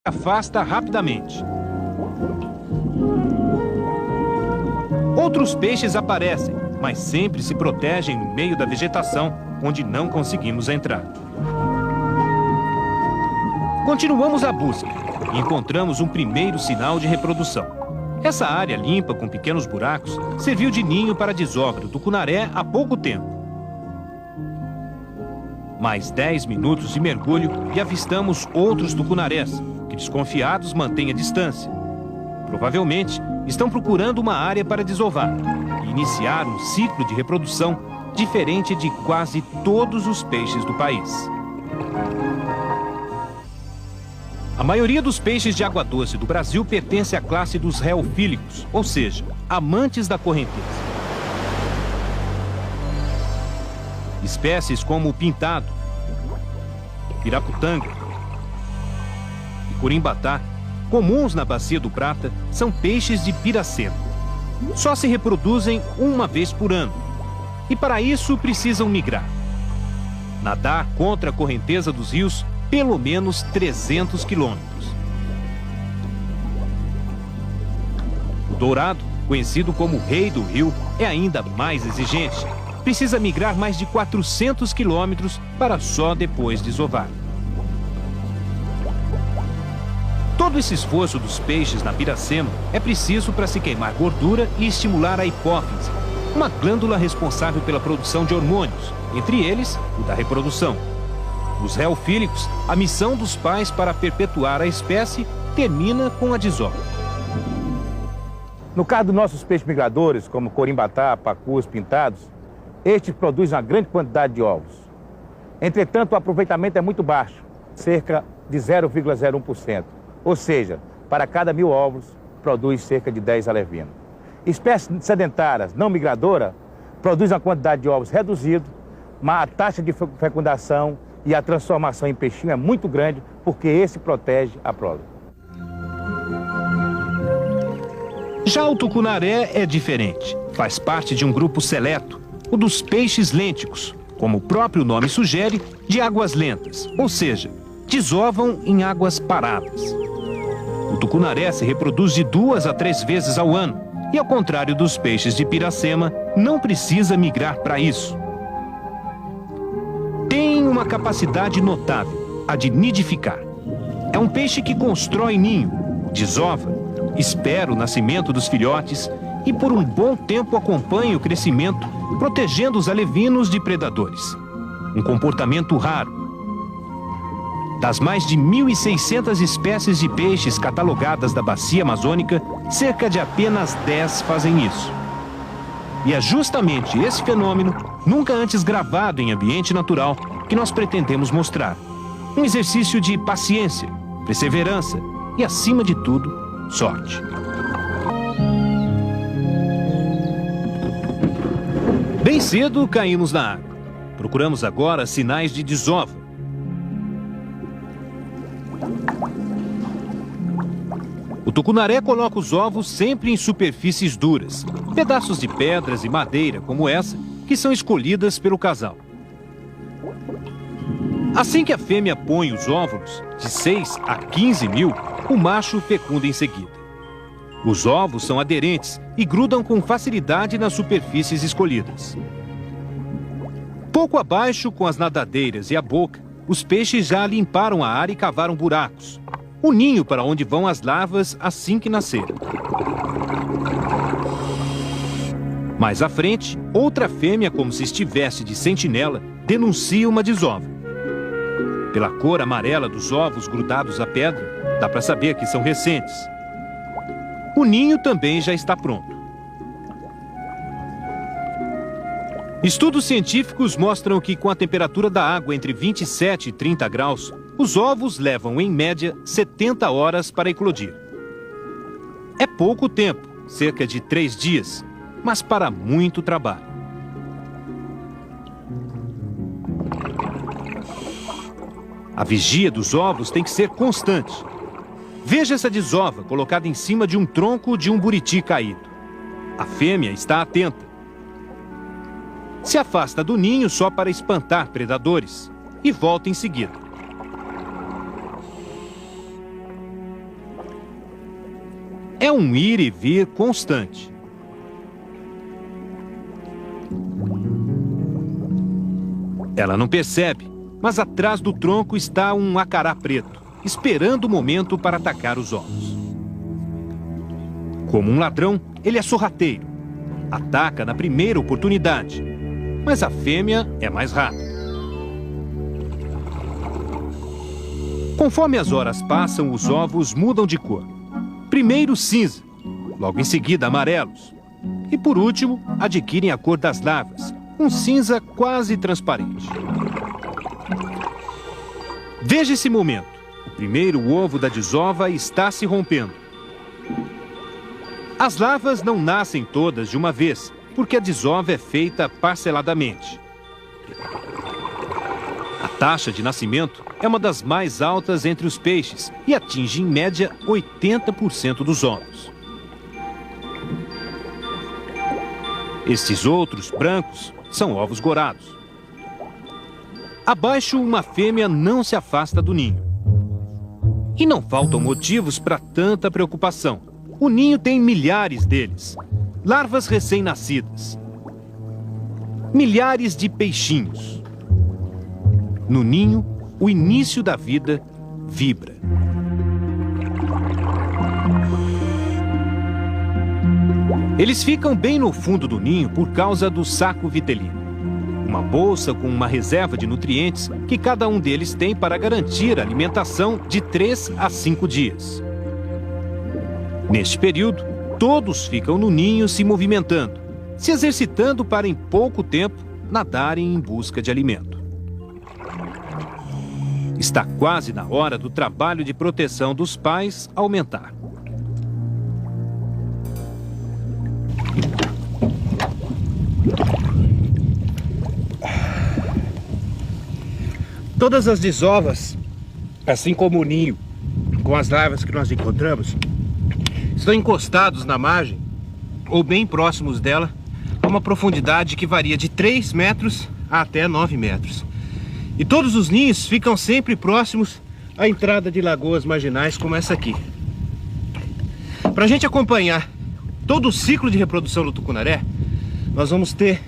afasta rapidamente. Outros peixes aparecem, mas sempre se protegem no meio da vegetação, onde não conseguimos entrar. Continuamos a busca e encontramos um primeiro sinal de reprodução. Essa área limpa com pequenos buracos serviu de ninho para a desova do tucunaré há pouco tempo. Mais 10 minutos de mergulho e avistamos outros tucunarés, que desconfiados mantêm a distância. Provavelmente estão procurando uma área para desovar e iniciar um ciclo de reprodução diferente de quase todos os peixes do país. A maioria dos peixes de água doce do Brasil pertence à classe dos reofílicos, ou seja, amantes da correnteza. Espécies como o pintado, piraputanga e curimbatá, comuns na Bacia do Prata, são peixes de Piracema. Só se reproduzem uma vez por ano e para isso precisam migrar. Nadar contra a correnteza dos rios pelo menos 300 quilômetros. O dourado, conhecido como rei do rio, é ainda mais exigente. Precisa migrar mais de 400 quilômetros para só depois desovar. Todo esse esforço dos peixes na Piracema é preciso para se queimar gordura e estimular a hipófise, uma glândula responsável pela produção de hormônios, entre eles o da reprodução. Nos reofílicos, a missão dos pais para perpetuar a espécie termina com a desova. No caso dos nossos peixes migradores, como corimbatá, pacus, pintados, estes produzem uma grande quantidade de ovos. Entretanto, o aproveitamento é muito baixo, cerca de 0,01%. Ou seja, para cada 1000 ovos, produz cerca de 10 alevinos. Espécies sedentárias, não migradoras, produzem uma quantidade de ovos reduzida, mas a taxa de fecundação e a transformação em peixinho é muito grande, porque esse protege a prole. Já o tucunaré é diferente. Faz parte de um grupo seleto, o dos peixes lênticos, como o próprio nome sugere, de águas lentas, ou seja, desovam em águas paradas. O tucunaré se reproduz de 2 a 3 vezes ao ano e, ao contrário dos peixes de Piracema, não precisa migrar para isso. Tem uma capacidade notável, a de nidificar. É um peixe que constrói ninho, desova, espera o nascimento dos filhotes e por um bom tempo acompanha o crescimento, protegendo os alevinos de predadores. Um comportamento raro. Das mais de 1.600 espécies de peixes catalogadas da bacia amazônica, cerca de apenas 10 fazem isso. E é justamente esse fenômeno, nunca antes gravado em ambiente natural, que nós pretendemos mostrar. Um exercício de paciência, perseverança e, acima de tudo, sorte. Bem cedo caímos na água. Procuramos agora sinais de desova. O tucunaré coloca os ovos sempre em superfícies duras, pedaços de pedras e madeira como essa, que são escolhidas pelo casal. Assim que a fêmea põe os óvulos, de 6 a 15 mil, o macho fecunda em seguida. Os ovos são aderentes e grudam com facilidade nas superfícies escolhidas. Pouco abaixo, com as nadadeiras e a boca, os peixes já limparam a área e cavaram buracos. O ninho para onde vão as larvas assim que nascerem. Mais à frente, outra fêmea, como se estivesse de sentinela, denuncia uma desova. Pela cor amarela dos ovos grudados à pedra, dá para saber que são recentes. O ninho também já está pronto. Estudos científicos mostram que com a temperatura da água entre 27 e 30 graus, os ovos levam, em média, 70 horas para eclodir. É pouco tempo, cerca de 3 dias, mas para muito trabalho. A vigia dos ovos tem que ser constante. Veja essa desova colocada em cima de um tronco de um buriti caído. A fêmea está atenta. Se afasta do ninho só para espantar predadores e volta em seguida. É um ir e vir constante. Ela não percebe, mas atrás do tronco está um acará preto, esperando o momento para atacar os ovos. Como um ladrão, ele é sorrateiro. Ataca na primeira oportunidade, mas a fêmea é mais rápida. Conforme as horas passam, os ovos mudam de cor. Primeiro cinza, logo em seguida amarelos. E por último, adquirem a cor das larvas, um cinza quase transparente. Veja esse momento. O primeiro ovo da desova está se rompendo. As larvas não nascem todas de uma vez, porque a desova é feita parceladamente. A taxa de nascimento é uma das mais altas entre os peixes e atinge, em média, 80% dos ovos. Estes outros, brancos, são ovos gourados. Abaixo, uma fêmea não se afasta do ninho. E não faltam motivos para tanta preocupação. O ninho tem milhares deles, larvas recém-nascidas. Milhares de peixinhos. No ninho, o início da vida vibra. Eles ficam bem no fundo do ninho por causa do saco vitelino. Uma bolsa com uma reserva de nutrientes que cada um deles tem para garantir a alimentação de 3 a 5 dias. Neste período, todos ficam no ninho se movimentando, se exercitando para em pouco tempo nadarem em busca de alimento. Está quase na hora do trabalho de proteção dos pais aumentar. Todas as desovas, assim como o ninho, com as larvas que nós encontramos, estão encostados na margem ou bem próximos dela, a uma profundidade que varia de 3 metros a até 9 metros. E todos os ninhos ficam sempre próximos à entrada de lagoas marginais como essa aqui. Para a gente acompanhar todo o ciclo de reprodução do tucunaré, nós vamos ter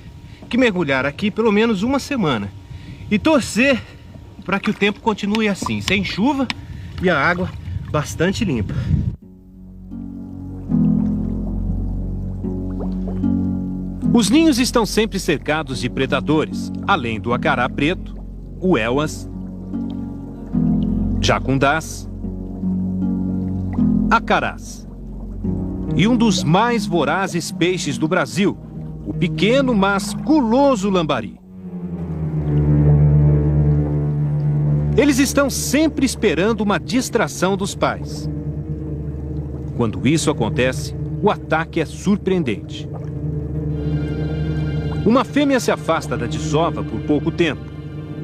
que mergulhar aqui pelo menos uma semana e torcer para que o tempo continue assim, sem chuva e a água bastante limpa. Os ninhos estão sempre cercados de predadores, além do acará preto, o elmas, jacundás, acarás e um dos mais vorazes peixes do Brasil, o pequeno, mas guloso lambari. Eles estão sempre esperando uma distração dos pais. Quando isso acontece, o ataque é surpreendente. Uma fêmea se afasta da desova por pouco tempo,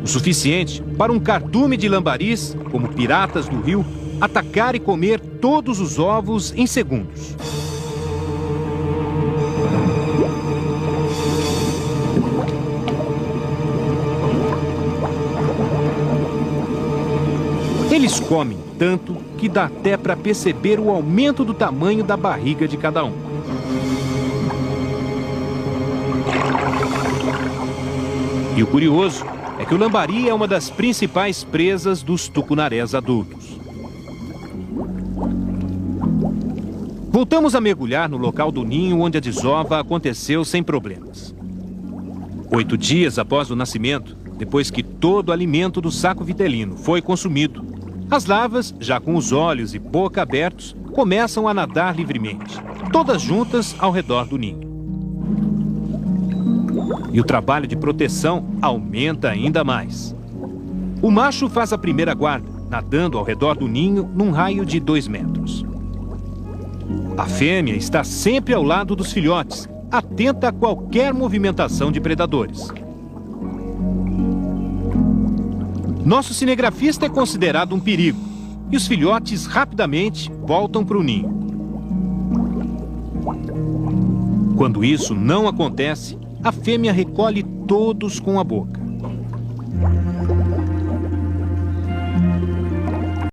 o suficiente para um cardume de lambaris, como piratas do rio, atacar e comer todos os ovos em segundos. Eles comem tanto que dá até para perceber o aumento do tamanho da barriga de cada um. E o curioso é que o lambari é uma das principais presas dos tucunarés adultos. Voltamos a mergulhar no local do ninho onde a desova aconteceu sem problemas. 8 dias após o nascimento, depois que todo o alimento do saco vitelino foi consumido, as larvas, já com os olhos e boca abertos, começam a nadar livremente, todas juntas ao redor do ninho. E o trabalho de proteção aumenta ainda mais. O macho faz a primeira guarda, nadando ao redor do ninho num raio de 2 metros. A fêmea está sempre ao lado dos filhotes, atenta a qualquer movimentação de predadores. Nosso cinegrafista é considerado um perigo, e os filhotes rapidamente voltam para o ninho. Quando isso não acontece, a fêmea recolhe todos com a boca.